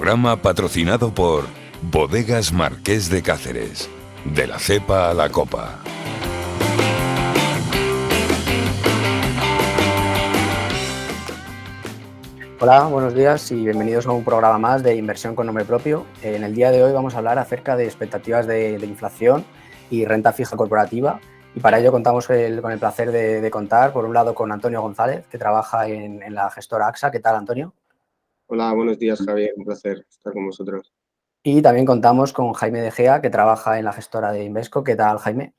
Programa patrocinado por Bodegas Marqués de Cáceres. De la cepa a la copa. Hola, buenos días y bienvenidos a un programa más de Inversión con Nombre Propio. En el día de hoy vamos a hablar acerca de expectativas de inflación y renta fija corporativa. Y para ello contamos con el placer de contar, por un lado, con Antonio González, que trabaja en la gestora AXA. ¿Qué tal, Antonio? Hola, buenos días, Javier. Un placer estar con vosotros. Y también contamos con Jaime De Gea, que trabaja en la gestora de Invesco. ¿Qué tal, Jaime?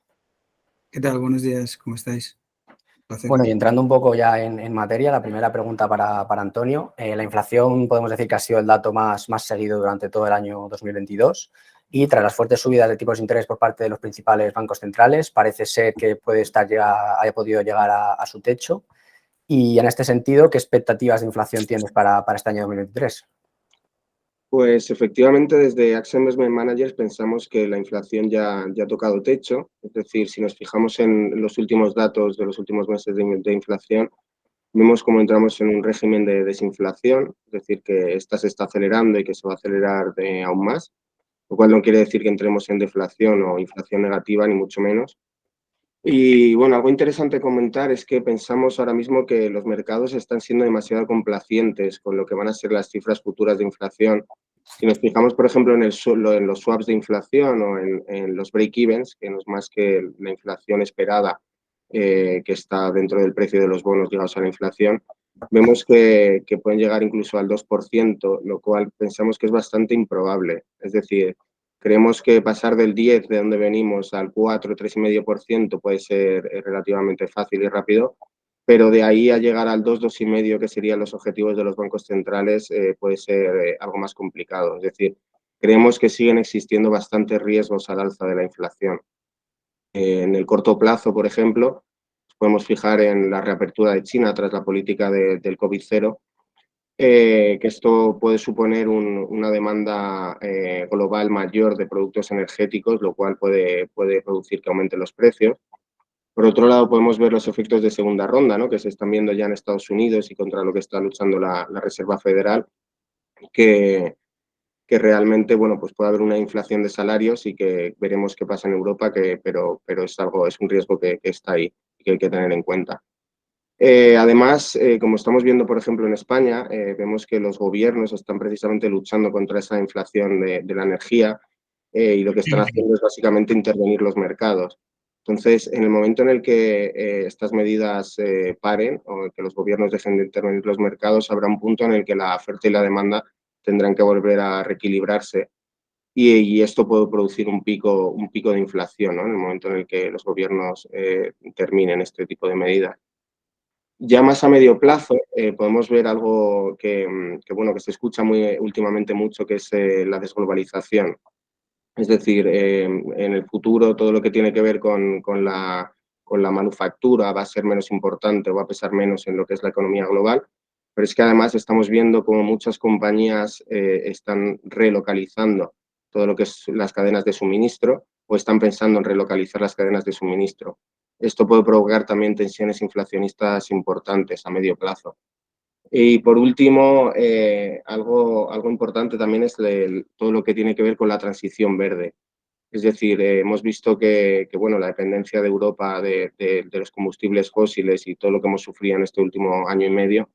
¿Qué tal? Buenos días, ¿cómo estáis? Placer. Bueno, y entrando un poco ya en materia, la primera pregunta para Antonio. La inflación podemos decir que ha sido el dato más seguido durante todo el año 2022 y tras las fuertes subidas de tipos de interés por parte de los principales bancos centrales, parece ser que haya podido llegar a su techo. Y en este sentido, ¿qué expectativas de inflación tienes para este año 2023? Pues efectivamente desde AXA Investment Managers pensamos que la inflación ya ha tocado techo. Es decir, si nos fijamos en los últimos datos de los últimos meses de inflación, vemos cómo entramos en un régimen de desinflación, es decir, que esta se está acelerando y que se va a acelerar aún más, lo cual no quiere decir que entremos en deflación o inflación negativa, ni mucho menos. Y bueno, algo interesante comentar es que pensamos ahora mismo que los mercados están siendo demasiado complacientes con lo que van a ser las cifras futuras de inflación. Si nos fijamos, por ejemplo, en los swaps de inflación o en los break-evens, que no es más que la inflación esperada que está dentro del precio de los bonos ligados a la inflación, vemos que pueden llegar incluso al 2%, lo cual pensamos que es bastante improbable. Es decir, creemos que pasar del 10 de donde venimos al 4, 3,5% puede ser relativamente fácil y rápido, pero de ahí a llegar al 2, 2,5, que serían los objetivos de los bancos centrales, puede ser algo más complicado. Es decir, creemos que siguen existiendo bastantes riesgos al alza de la inflación. En el corto plazo, por ejemplo, podemos fijar en la reapertura de China tras la política del COVID-0, que esto puede suponer una demanda global mayor de productos energéticos, lo cual puede producir que aumenten los precios. Por otro lado, podemos ver los efectos de segunda ronda, ¿no?, que se están viendo ya en Estados Unidos y contra lo que está luchando la Reserva Federal, que realmente, bueno, pues puede haber una inflación de salarios y que veremos qué pasa en Europa, pero es un riesgo que está ahí y que hay que tener en cuenta. Además, como estamos viendo, por ejemplo, en España, vemos que los gobiernos están precisamente luchando contra esa inflación de la energía y lo que están haciendo es básicamente intervenir los mercados. Entonces, en el momento en el que estas medidas paren o que los gobiernos dejen de intervenir los mercados, habrá un punto en el que la oferta y la demanda tendrán que volver a reequilibrarse y esto puede producir un pico de inflación, ¿no?, en el momento en el que los gobiernos terminen este tipo de medidas. Ya más a medio plazo podemos ver algo bueno, que se escucha últimamente mucho, que es la desglobalización. Es decir, en el futuro todo lo que tiene que ver con la manufactura va a ser menos importante o va a pesar menos en lo que es la economía global, pero es que además estamos viendo cómo muchas compañías están relocalizando todo lo que es las cadenas de suministro o están pensando en relocalizar las cadenas de suministro. Esto puede provocar también tensiones inflacionistas importantes a medio plazo. Y por último, algo importante también es todo lo que tiene que ver con la transición verde. Es decir, hemos visto que bueno, la dependencia de Europa de los combustibles fósiles y todo lo que hemos sufrido en este último año y medio,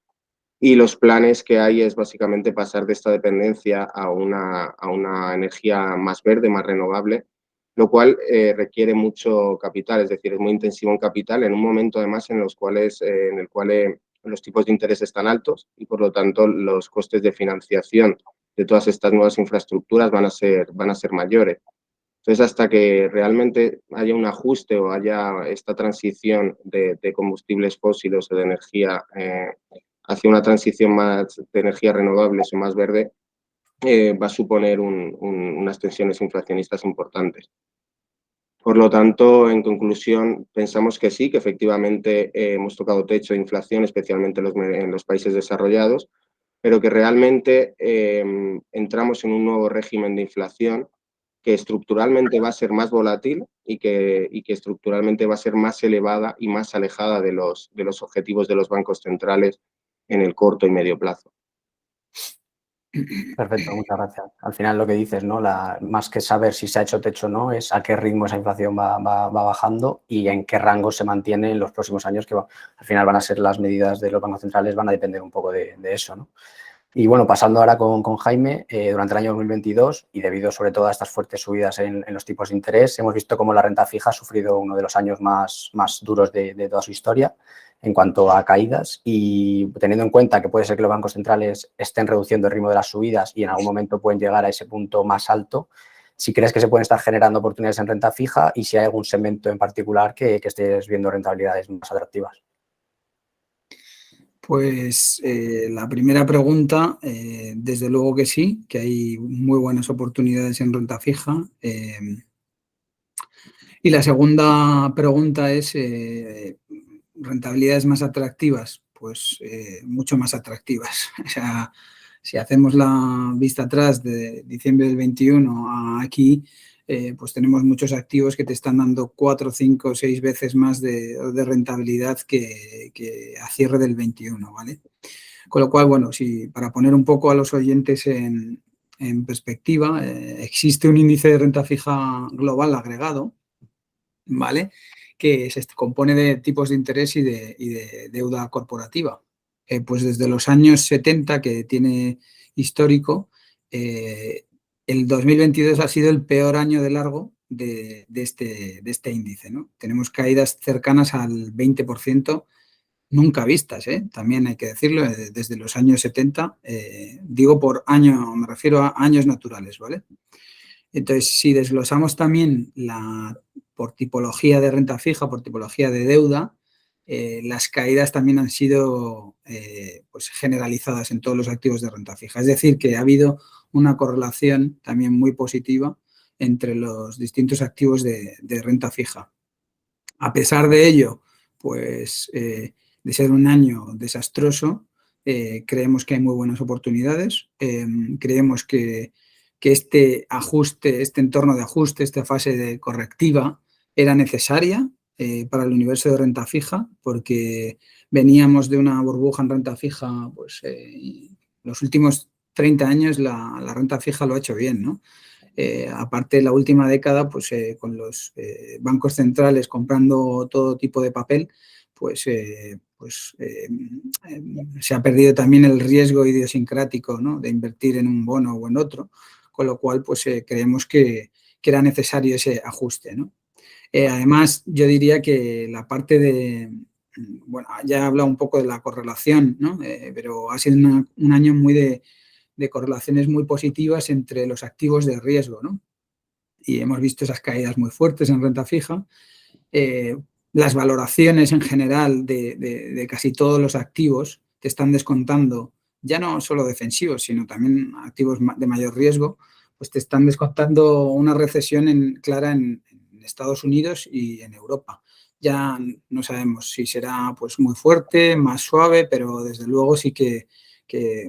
y los planes que hay es básicamente pasar de esta dependencia a una energía más verde, más renovable, lo cual requiere mucho capital, es decir, es muy intensivo en capital en un momento además en el cual los tipos de interés están altos y por lo tanto los costes de financiación de todas estas nuevas infraestructuras van a ser mayores. Entonces, hasta que realmente haya un ajuste o haya esta transición de combustibles fósiles o de energía hacia una transición más de energías renovables o más verde, va a suponer unas tensiones inflacionistas importantes. Por lo tanto, en conclusión, pensamos que sí, que efectivamente hemos tocado techo de inflación, especialmente en los países desarrollados, pero que realmente entramos en un nuevo régimen de inflación que estructuralmente va a ser más volátil y que estructuralmente va a ser más elevada y más alejada de los objetivos de los bancos centrales en el corto y medio plazo. Perfecto, muchas gracias. Al final lo que dices, ¿no? Más que saber si se ha hecho techo o no, es a qué ritmo esa inflación va bajando y en qué rango se mantiene en los próximos años, que al final van a ser las medidas de los bancos centrales, van a depender un poco de eso, ¿no? Y bueno, pasando ahora con Jaime, durante el año 2022 y debido sobre todo a estas fuertes subidas en los tipos de interés, hemos visto cómo la renta fija ha sufrido uno de los años más duros de toda su historia en cuanto a caídas, y teniendo en cuenta que puede ser que los bancos centrales estén reduciendo el ritmo de las subidas y en algún momento pueden llegar a ese punto más alto, si crees que se pueden estar generando oportunidades en renta fija y si hay algún segmento en particular que estés viendo rentabilidades más atractivas. Pues la primera pregunta, desde luego que sí, que hay muy buenas oportunidades en renta fija. Y la segunda pregunta es, ¿rentabilidades más atractivas? Pues mucho más atractivas. O sea, si hacemos la vista atrás de diciembre del 21 a aquí, pues tenemos muchos activos que te están dando 4, 5, 6 veces más de rentabilidad que a cierre del 21, ¿vale? Con lo cual, bueno, para poner un poco a los oyentes en perspectiva, existe un índice de renta fija global agregado, ¿vale? Que se compone de tipos de interés y de deuda corporativa. Pues desde los años 70, que tiene histórico, el 2022 ha sido el peor año de largo de este índice, ¿no? Tenemos caídas cercanas al 20%, nunca vistas, también hay que decirlo, desde los años 70, digo por año, me refiero a años naturales, ¿vale? Entonces, si desglosamos también por tipología de renta fija, por tipología de deuda, las caídas también han sido pues generalizadas en todos los activos de renta fija. Es decir, que ha habido una correlación también muy positiva entre los distintos activos de renta fija. A pesar de ello, pues de ser un año desastroso, creemos que hay muy buenas oportunidades. Creemos que este ajuste, este entorno de ajuste, esta fase de correctiva era necesaria para el universo de renta fija, porque veníamos de una burbuja en renta fija, pues los últimos 30 años la renta fija lo ha hecho bien, ¿no? Aparte, la última década, pues con los bancos centrales comprando todo tipo de papel, pues se ha perdido también el riesgo idiosincrático, ¿no? De invertir en un bono o en otro, con lo cual pues creemos que era necesario ese ajuste, ¿no? Además, yo diría que la parte bueno, ya he hablado un poco de la correlación, ¿no? Pero ha sido un año muy de correlaciones muy positivas entre los activos de riesgo, ¿no? Y hemos visto esas caídas muy fuertes en renta fija. Las valoraciones en general de casi todos los activos te están descontando, ya no solo defensivos, sino también activos de mayor riesgo, pues te están descontando una recesión clara en Estados Unidos y en Europa. Ya no sabemos si será pues muy fuerte, más suave, pero desde luego sí que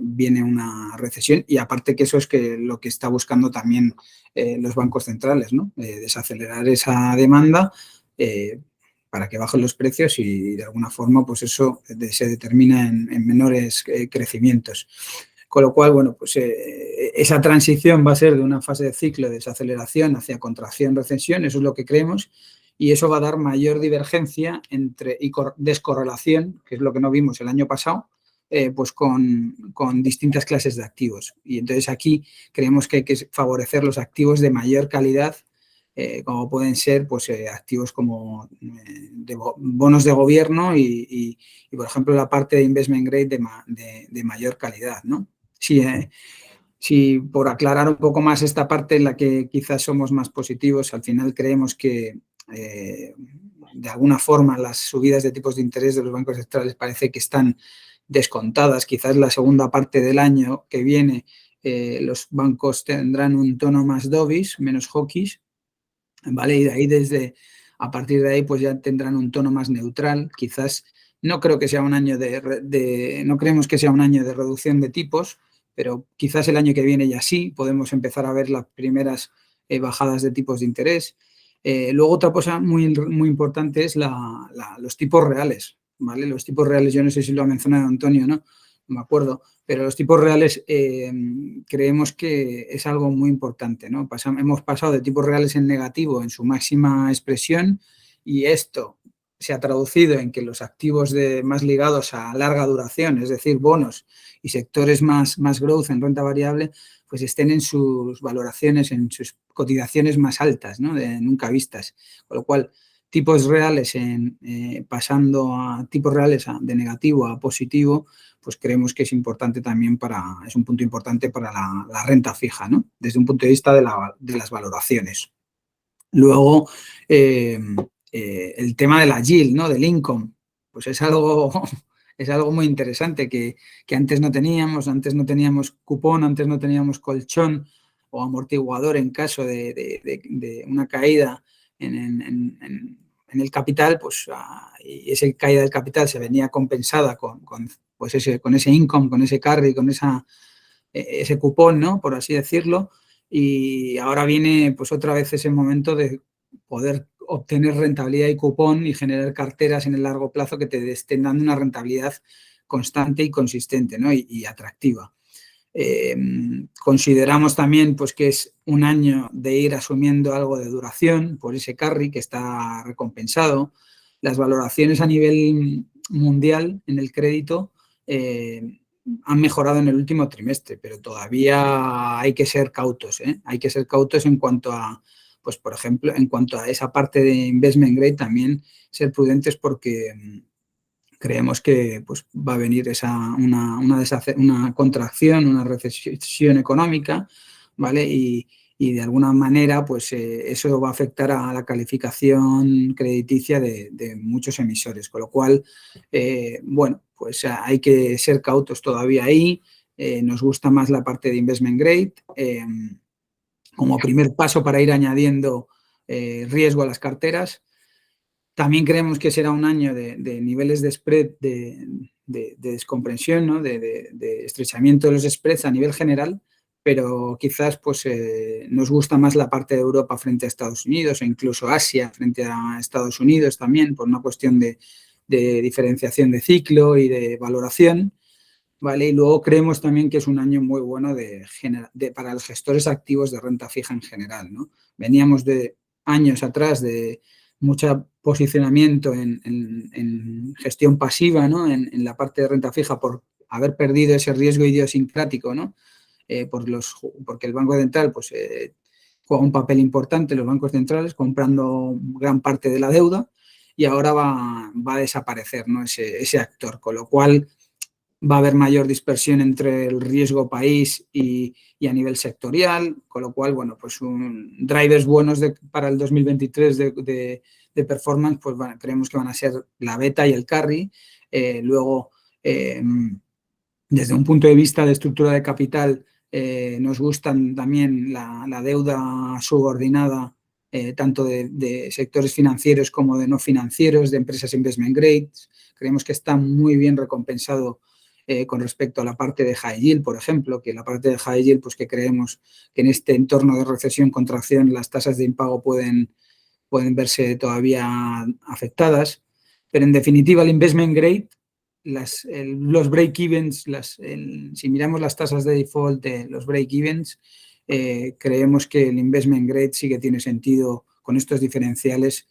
viene una recesión, y aparte que eso es lo que está buscando también los bancos centrales, ¿no? Desacelerar esa demanda para que bajen los precios y de alguna forma pues eso se determina en menores crecimientos. Con lo cual, bueno, pues esa transición va a ser de una fase de ciclo de desaceleración hacia contracción, recesión, eso es lo que creemos, y eso va a dar mayor divergencia y descorrelación, que es lo que no vimos el año pasado, pues con distintas clases de activos. Y entonces aquí creemos que hay que favorecer los activos de mayor calidad, como pueden ser pues, activos como bonos de gobierno y, por ejemplo, la parte de investment grade de mayor calidad, ¿no? Sí, por aclarar un poco más esta parte en la que quizás somos más positivos, al final creemos que de alguna forma las subidas de tipos de interés de los bancos centrales parece que están descontadas. Quizás la segunda parte del año que viene los bancos tendrán un tono más dovish, menos hawkish, ¿vale? Y de ahí a partir de ahí pues ya tendrán un tono más neutral. Quizás no creo que sea un año no creemos que sea un año de reducción de tipos, pero quizás el año que viene ya sí podemos empezar a ver las primeras bajadas de tipos de interés. Luego otra cosa muy, muy importante es los tipos reales, ¿vale? Los tipos reales, yo no sé si lo ha mencionado Antonio, ¿no? me acuerdo, pero los tipos reales creemos que es algo muy importante, ¿no? Hemos pasado de tipos reales en negativo en su máxima expresión y esto se ha traducido en que los activos más ligados a larga duración, es decir, bonos y sectores más growth en renta variable, pues estén en sus valoraciones, en sus cotizaciones más altas, ¿no? De nunca vistas. Con lo cual, tipos reales pasando a tipos reales de negativo a positivo, pues creemos que es importante también es un punto importante para la renta fija, ¿no? Desde un punto de vista de las valoraciones. Luego, el tema de la yield, ¿no? Del income, pues es algo muy interesante que antes no teníamos. Antes no teníamos cupón, antes no teníamos colchón o amortiguador en caso de una caída en el capital, pues y esa caída del capital se venía compensada con ese income, con ese carry, con ese cupón, ¿no? Por así decirlo. Y ahora viene pues otra vez ese momento de poder obtener rentabilidad y cupón y generar carteras en el largo plazo que te estén dando una rentabilidad constante y consistente, ¿no? y atractiva. Consideramos también pues, que es un año de ir asumiendo algo de duración por ese carry que está recompensado. Las valoraciones a nivel mundial en el crédito han mejorado en el último trimestre, pero todavía hay que ser cautos, ¿eh? Hay que ser cautos en cuanto a, pues por ejemplo, en cuanto a esa parte de investment grade, también ser prudentes porque creemos que pues, va a venir una contracción, una recesión económica, ¿vale? Y de alguna manera, pues eso va a afectar a la calificación crediticia de muchos emisores, con lo cual, bueno, pues hay que ser cautos todavía ahí. Nos gusta más la parte de investment grade como primer paso para ir añadiendo riesgo a las carteras. También creemos que será un año de niveles de spread, de descomprensión, ¿no? de estrechamiento de los spreads a nivel general, pero quizás pues, nos gusta más la parte de Europa frente a Estados Unidos o incluso Asia frente a Estados Unidos también por una cuestión de diferenciación de ciclo y de valoración. ¿Vale? Y luego creemos también que es un año muy bueno para los gestores activos de renta fija en general, ¿no? Veníamos de años atrás de mucho posicionamiento en gestión pasiva, ¿no? En la parte de renta fija por haber perdido ese riesgo idiosincrático, ¿no? Porque el Banco Central pues, juega un papel importante, los bancos centrales, comprando gran parte de la deuda y ahora va a desaparecer, ¿no? ese actor, con lo cual va a haber mayor dispersión entre el riesgo país y a nivel sectorial, con lo cual, bueno, pues drivers buenos para el 2023 de performance, pues bueno, creemos que van a ser la beta y el carry. Luego, desde un punto de vista de estructura de capital, nos gustan también la deuda subordinada, tanto de sectores financieros como de no financieros, de empresas investment grade. Creemos que está muy bien recompensado con respecto a la parte de high yield, por ejemplo, que la parte de high yield, pues que creemos que en este entorno de recesión, contracción, las tasas de impago pueden verse todavía afectadas. Pero en definitiva, el investment grade, los break-evens, si miramos las tasas de default de los break-evens, creemos que el investment grade sí que tiene sentido con estos diferenciales.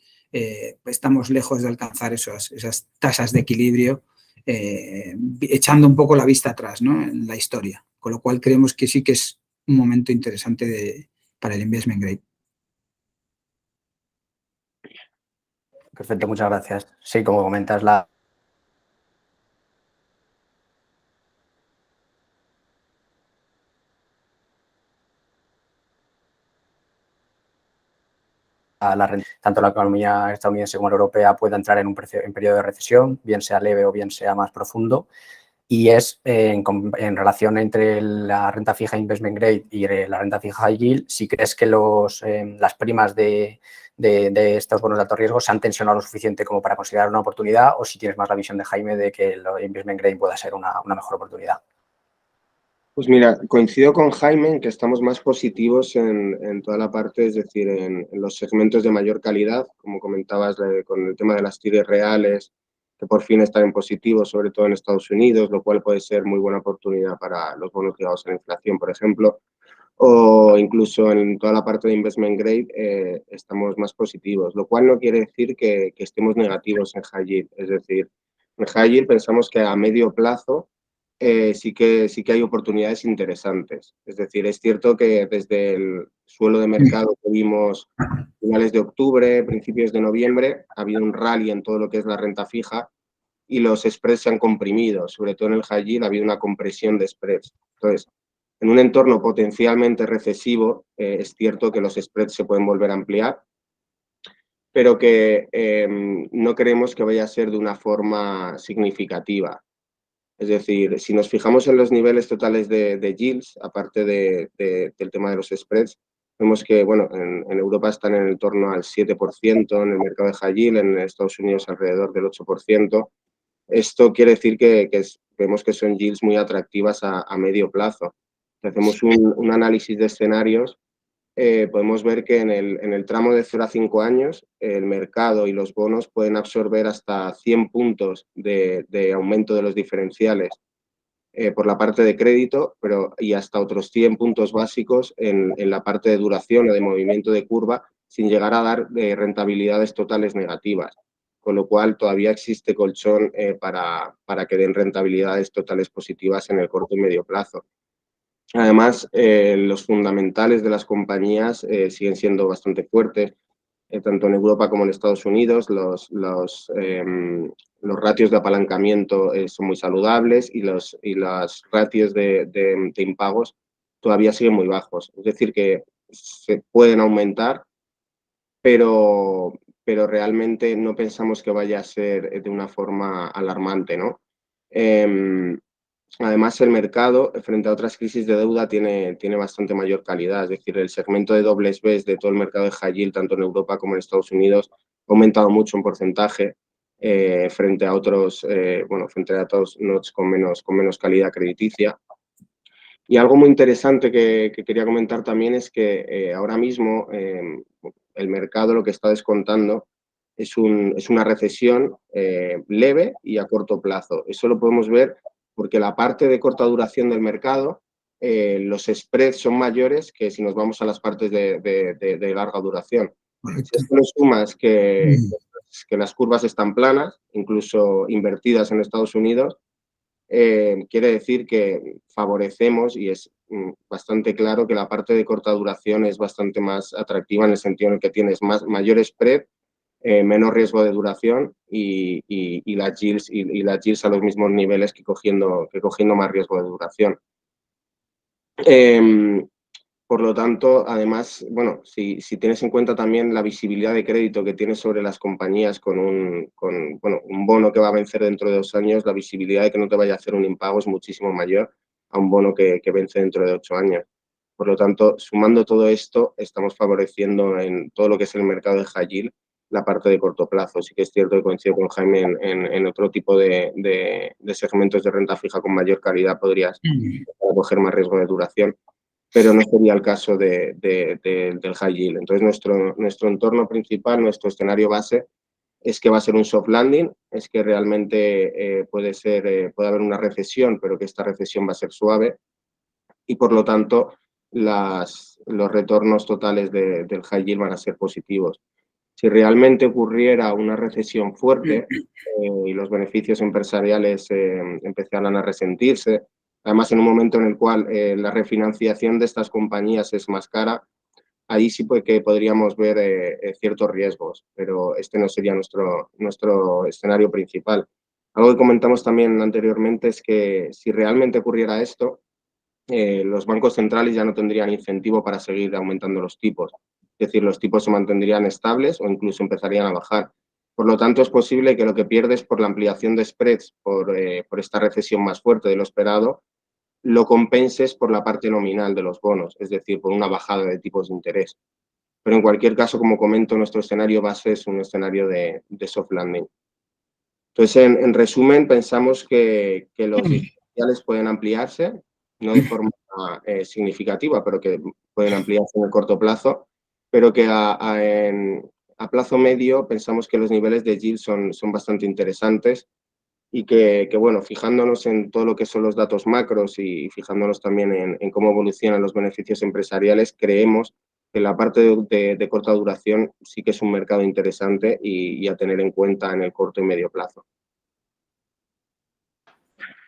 Estamos lejos de alcanzar esas tasas de equilibrio, echando un poco la vista atrás, ¿no? En la historia, con lo cual creemos que sí que es un momento interesante para el investment grade. Perfecto, muchas gracias. Sí, como comentas, la tanto la economía estadounidense como la europea pueda entrar en un periodo de recesión, bien sea leve o bien sea más profundo. Y es en relación entre la renta fija investment grade y la renta fija high yield, si crees que las primas de estos bonos de alto riesgo se han tensionado lo suficiente como para considerar una oportunidad, o si tienes más la visión de Jaime de que el investment grade pueda ser una mejor oportunidad. Pues mira, coincido con Jaime en que estamos más positivos en toda la parte, es decir, en los segmentos de mayor calidad, como comentabas con el tema de las TIRs reales que por fin están en positivo, sobre todo en Estados Unidos, lo cual puede ser muy buena oportunidad para los bonos ligados a la inflación, por ejemplo, o incluso en toda la parte de investment grade estamos más positivos, lo cual no quiere decir que estemos negativos en high yield. Es decir, en high yield pensamos que a medio plazo sí que hay oportunidades interesantes. Es decir, es cierto que desde el suelo de mercado que vimos finales de octubre, principios de noviembre, ha habido un rally en todo lo que es la renta fija y los spreads se han comprimido, sobre todo en el high yield ha habido una compresión de spreads. Entonces, en un entorno potencialmente recesivo, es cierto que los spreads se pueden volver a ampliar, pero que no creemos que vaya a ser de una forma significativa. Es decir, si nos fijamos en los niveles totales de yields, aparte del tema de los spreads, vemos que bueno, en Europa están en el torno al 7%, en el mercado de high yield, en Estados Unidos alrededor del 8%. Esto quiere decir que vemos que son yields muy atractivas a medio plazo. Si hacemos un análisis de escenarios, podemos ver que en el tramo de 0 a 5 años el mercado y los bonos pueden absorber hasta 100 puntos de aumento de los diferenciales por la parte de crédito, y hasta otros 100 puntos básicos en la parte de duración o de movimiento de curva, sin llegar a dar rentabilidades totales negativas. Con lo cual todavía existe colchón para que den rentabilidades totales positivas en el corto y medio plazo. Además, los fundamentales de las compañías siguen siendo bastante fuertes, tanto en Europa como en Estados Unidos. Los ratios de apalancamiento son muy saludables y las ratios de impagos todavía siguen muy bajos. Es decir, que se pueden aumentar, pero realmente no pensamos que vaya a ser de una forma alarmante, ¿no? Además, el mercado, frente a otras crisis de deuda, tiene bastante mayor calidad. Es decir, el segmento de dobles Bs de todo el mercado de high yield, tanto en Europa como en Estados Unidos, ha aumentado mucho en porcentaje frente a otros notes con menos calidad crediticia. Y algo muy interesante que quería comentar también es que ahora mismo el mercado lo que está descontando es una recesión leve y a corto plazo. Eso lo podemos ver porque la parte de corta duración del mercado, los spreads son mayores que si nos vamos a las partes de larga duración. Si esto le sumas que las curvas están planas, incluso invertidas en Estados Unidos, quiere decir que favorecemos, y es bastante claro que la parte de corta duración es bastante más atractiva en el sentido en el que tienes mayor spread, menos riesgo de duración y las yields a los mismos niveles que cogiendo más riesgo de duración. Por lo tanto, además, bueno, si tienes en cuenta también la visibilidad de crédito que tienes sobre las compañías con un bono que va a vencer dentro de 2 años, la visibilidad de que no te vaya a hacer un impago es muchísimo mayor a un bono que vence dentro de 8 años. Por lo tanto, sumando todo esto, estamos favoreciendo en todo lo que es el mercado de high yield la parte de corto plazo. Sí que es cierto que coincido con Jaime en otro tipo de segmentos de renta fija con mayor calidad podrías coger más riesgo de duración, pero no sería el caso del high yield. Entonces, nuestro entorno principal, nuestro escenario base, es que va a ser un soft landing, es que realmente puede haber una recesión, pero que esta recesión va a ser suave y, por lo tanto, los retornos totales del high yield van a ser positivos. Si realmente ocurriera una recesión fuerte y los beneficios empresariales empezaran a resentirse, además en un momento en el cual la refinanciación de estas compañías es más cara, ahí sí que podríamos ver ciertos riesgos, pero este no sería nuestro escenario principal. Algo que comentamos también anteriormente es que si realmente ocurriera esto, los bancos centrales ya no tendrían incentivo para seguir aumentando los tipos. Es decir, los tipos se mantendrían estables o incluso empezarían a bajar. Por lo tanto, es posible que lo que pierdes por la ampliación de spreads, por esta recesión más fuerte de lo esperado, lo compenses por la parte nominal de los bonos, es decir, por una bajada de tipos de interés. Pero en cualquier caso, como comento, nuestro escenario base es un escenario de soft landing. Entonces, en resumen, pensamos que los diferenciales pueden ampliarse, no de forma significativa, pero que pueden ampliarse en el corto plazo, pero que a plazo medio pensamos que los niveles de yield son bastante interesantes y que, bueno, fijándonos en todo lo que son los datos macros y fijándonos también en cómo evolucionan los beneficios empresariales, creemos que la parte de corta duración sí que es un mercado interesante y a tener en cuenta en el corto y medio plazo.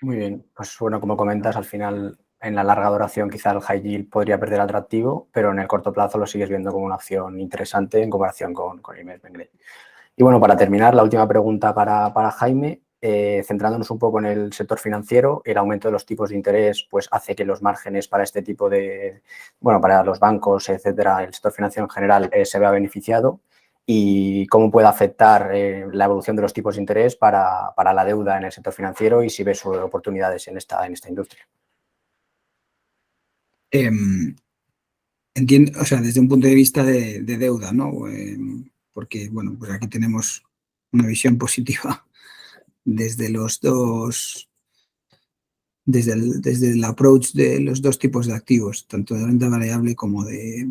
Muy bien, pues bueno, como comentas, al final en la larga duración quizá el high yield podría perder atractivo, pero en el corto plazo lo sigues viendo como una opción interesante en comparación con el investment grade. Y bueno, para terminar, la última pregunta para Jaime, centrándonos un poco en el sector financiero, el aumento de los tipos de interés pues hace que los márgenes para este tipo de, bueno, para los bancos, etcétera, el sector financiero en general se vea beneficiado. Y cómo puede afectar la evolución de los tipos de interés para la deuda en el sector financiero y si ves oportunidades en esta industria. Entiendo, o sea, desde un punto de vista de deuda, ¿no? Porque, bueno, pues aquí tenemos una visión positiva desde los dos, desde el approach de los dos tipos de activos, tanto de renta variable como de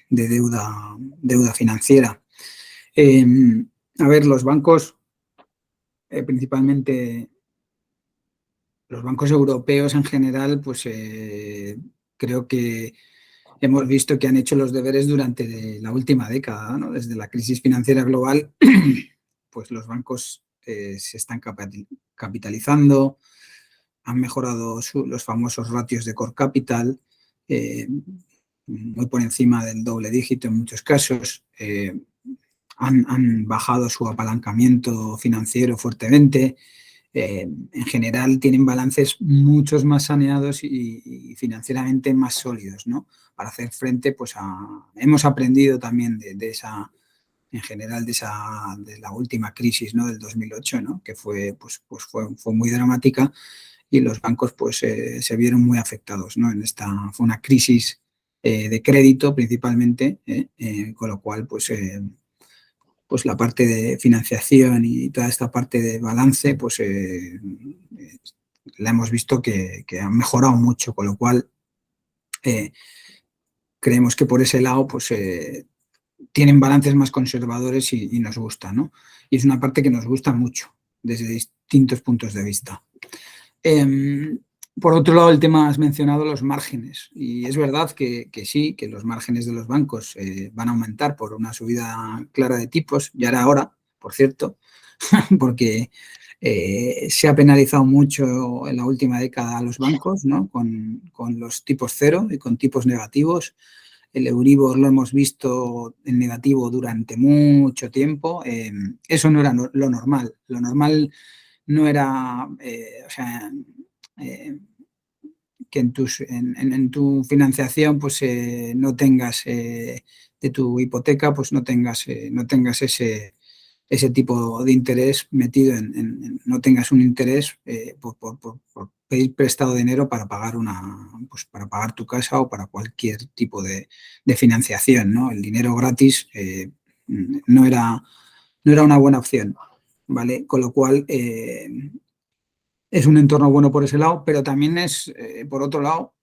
deuda financiera. A ver, los bancos, principalmente los bancos europeos en general, pues creo que hemos visto que han hecho los deberes durante la última década, ¿no? Desde la crisis financiera global, pues los bancos se están capitalizando, han mejorado los famosos ratios de core capital, muy por encima del doble dígito en muchos casos, han bajado su apalancamiento financiero fuertemente. En general tienen balances muchos más saneados y financieramente más sólidos, ¿no? Para hacer frente, pues hemos aprendido también de esa, en general, de la última crisis, ¿no? Del 2008, ¿no? Que fue muy dramática y los bancos pues se vieron muy afectados, ¿no? Fue una crisis de crédito principalmente, con lo cual pues la parte de financiación y toda esta parte de balance, pues la hemos visto que ha mejorado mucho, con lo cual creemos que por ese lado pues tienen balances más conservadores y nos gusta, ¿no? Y es una parte que nos gusta mucho desde distintos puntos de vista. Por otro lado, el tema has mencionado los márgenes y es verdad que sí, que los márgenes de los bancos van a aumentar por una subida clara de tipos, ya era hora, por cierto, porque se ha penalizado mucho en la última década a los bancos, ¿no? Con los tipos cero y con tipos negativos. El Euribor lo hemos visto en negativo durante mucho tiempo. Eso no era lo normal. Lo normal no era, que en tu financiación pues no tengas de tu hipoteca, pues no tengas ese tipo de interés metido no tengas un interés por pedir prestado dinero para pagar para pagar tu casa o para cualquier tipo de financiación, ¿no? El dinero gratis no era una buena opción, ¿vale? Con lo cual es un entorno bueno por ese lado, pero también es, por otro lado,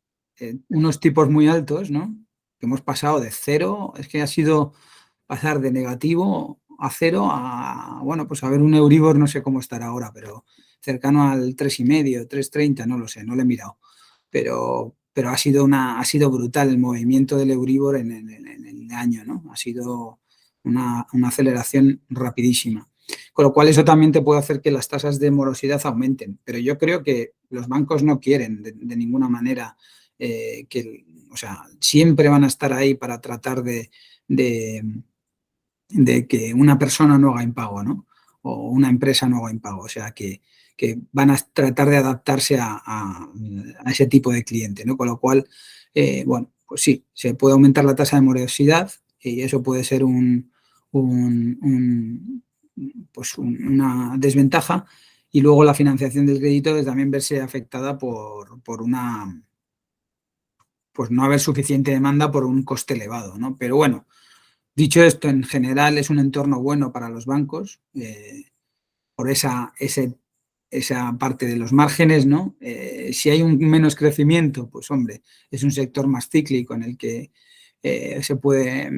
unos tipos muy altos, ¿no? Que hemos pasado de cero, es que ha sido pasar de negativo a cero a, bueno, pues a ver un Euribor, no sé cómo estará ahora, pero cercano al 3,5, 3,30, no lo sé, no lo he mirado. Pero ha sido brutal el movimiento del Euribor en el año, ¿no? Ha sido una aceleración rapidísima. Con lo cual eso también te puede hacer que las tasas de morosidad aumenten. Pero yo creo que los bancos no quieren de ninguna manera o sea, siempre van a estar ahí para tratar de que una persona no haga impago, ¿no? O una empresa no haga impago. O sea, que van a tratar de adaptarse a ese tipo de cliente, ¿no? Con lo cual, bueno, pues sí, se puede aumentar la tasa de morosidad y eso puede ser pues una desventaja, y luego la financiación del crédito debe también verse afectada por pues no haber suficiente demanda por un coste elevado, ¿no? Pero bueno, dicho esto, en general es un entorno bueno para los bancos por esa parte de los márgenes, ¿no? Si hay un menos crecimiento, pues hombre, es un sector más cíclico en el que se puede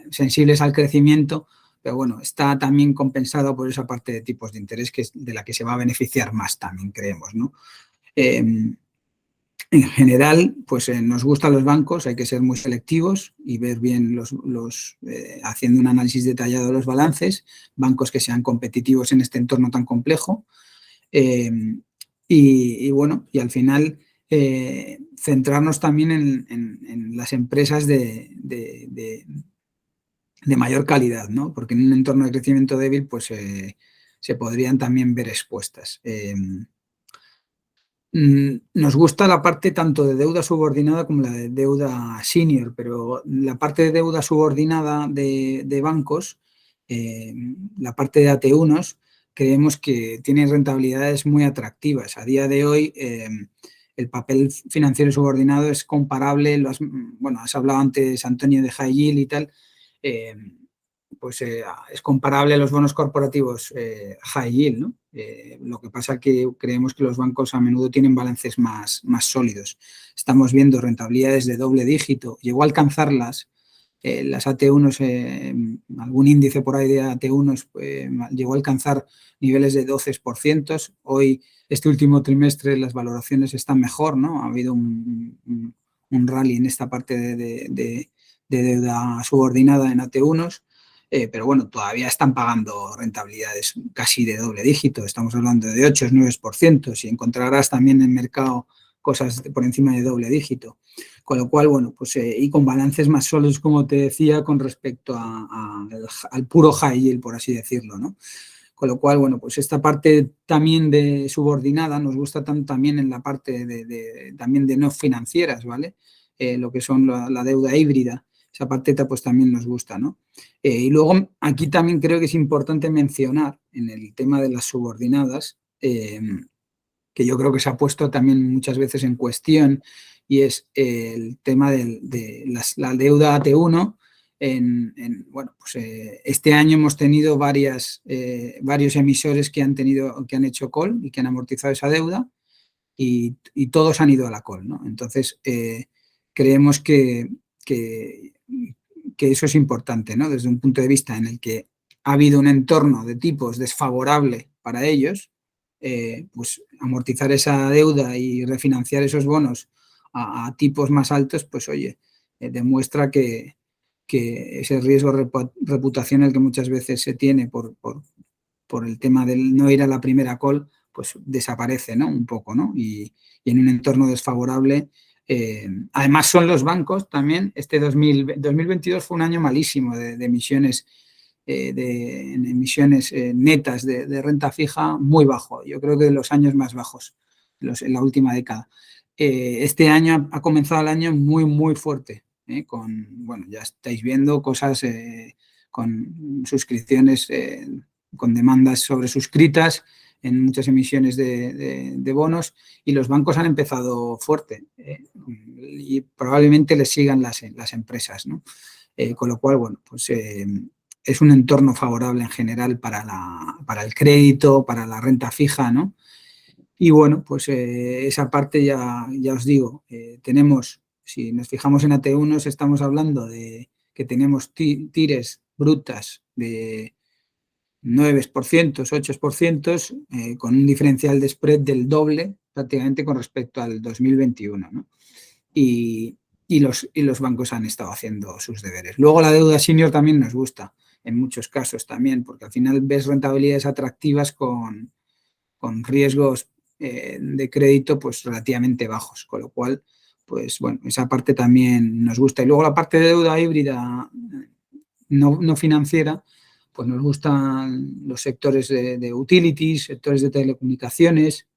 sensibles al crecimiento, pero bueno, está también compensado por esa parte de tipos de interés que es de la que se va a beneficiar más también, creemos, ¿no? En general, pues nos gustan los bancos, hay que ser muy selectivos y ver bien haciendo un análisis detallado de los balances, bancos que sean competitivos en este entorno tan complejo. Y bueno, y al final centrarnos también en las empresas de mayor calidad, ¿no? Porque en un entorno de crecimiento débil, pues se podrían también ver expuestas. Nos gusta la parte tanto de deuda subordinada como la de deuda senior, pero la parte de deuda subordinada de bancos, la parte de AT1s, creemos que tiene rentabilidades muy atractivas. A día de hoy, el papel financiero subordinado es comparable, bueno, has hablado antes, Antonio, de high yield y tal, pues es comparable a los bonos corporativos high yield, ¿no? Lo que pasa que creemos que los bancos a menudo tienen balances más sólidos. Estamos viendo rentabilidades de doble dígito. Llegó a alcanzarlas las AT1s, algún índice por ahí de AT1s llegó a alcanzar niveles de 12%. Hoy, este último trimestre, las valoraciones están mejor, ¿no? Ha habido un rally en esta parte de deuda subordinada en AT1s. Pero bueno, todavía están pagando rentabilidades casi de doble dígito, estamos hablando de 8 o 9%, y encontrarás también en el mercado cosas por encima de doble dígito. Con lo cual, bueno, pues y con balances más sólidos, como te decía, con respecto al puro high yield, por así decirlo, ¿no? Con lo cual, bueno, pues esta parte también de subordinada nos gusta también en la parte también de no financieras, ¿vale? Lo que son la deuda híbrida. Esa parte pues también nos gusta, ¿no? Y luego aquí también creo que es importante mencionar en el tema de las subordinadas, que yo creo que se ha puesto también muchas veces en cuestión, y es el tema de la deuda AT1. Bueno, pues este año hemos tenido varios emisores que han hecho call y que han amortizado esa deuda, y todos han ido a la call, ¿no? Entonces, creemos que eso es importante, ¿no? Desde un punto de vista en el que ha habido un entorno de tipos desfavorable para ellos, pues amortizar esa deuda y refinanciar esos bonos a tipos más altos, pues oye, demuestra que ese riesgo reputacional que muchas veces se tiene por el tema del no ir a la primera call, pues desaparece, ¿no? Un poco, ¿no? Y en un entorno desfavorable. Además, son los bancos también. 2022 fue un año malísimo de emisiones, emisiones netas de renta fija, muy bajo. Yo creo que de los años más bajos en la última década. Este año ha comenzado el año muy, muy fuerte, bueno, ya estáis viendo cosas con suscripciones, con demandas sobresuscritas en muchas emisiones de bonos, y los bancos han empezado fuerte, y probablemente les sigan las empresas, ¿no? Con lo cual, bueno, pues es un entorno favorable en general para el crédito, para la renta fija, ¿no? Y bueno, pues esa parte ya os digo, tenemos, si nos fijamos en AT1, estamos hablando de que tenemos tires brutas de 9%, 8%, con un diferencial de spread del doble prácticamente con respecto al 2021, ¿no? Y los bancos han estado haciendo sus deberes. Luego la deuda senior también nos gusta, en muchos casos también, porque al final ves rentabilidades atractivas con riesgos de crédito pues relativamente bajos, con lo cual, pues bueno, esa parte también nos gusta. Y luego la parte de deuda híbrida no financiera, pues nos gustan los sectores de utilities, sectores de telecomunicaciones,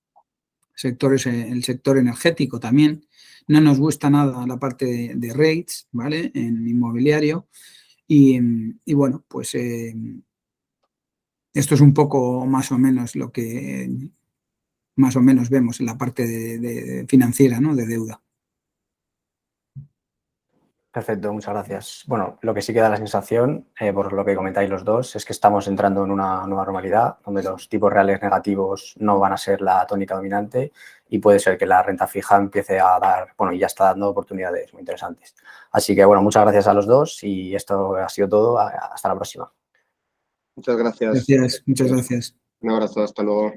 el sector energético también. No nos gusta nada la parte de rates, ¿vale? En inmobiliario. Y bueno, pues esto es un poco más o menos lo que más o menos vemos en la parte de financiera, ¿no? De deuda. Perfecto, muchas gracias. Bueno, lo que sí que da la sensación, por lo que comentáis los dos, es que estamos entrando en una nueva normalidad donde los tipos reales negativos no van a ser la tónica dominante, y puede ser que la renta fija empiece a dar, bueno, y ya está dando oportunidades muy interesantes. Así que, bueno, muchas gracias a los dos, y esto ha sido todo. Hasta la próxima. Muchas gracias. Gracias, muchas gracias. Un abrazo, hasta luego.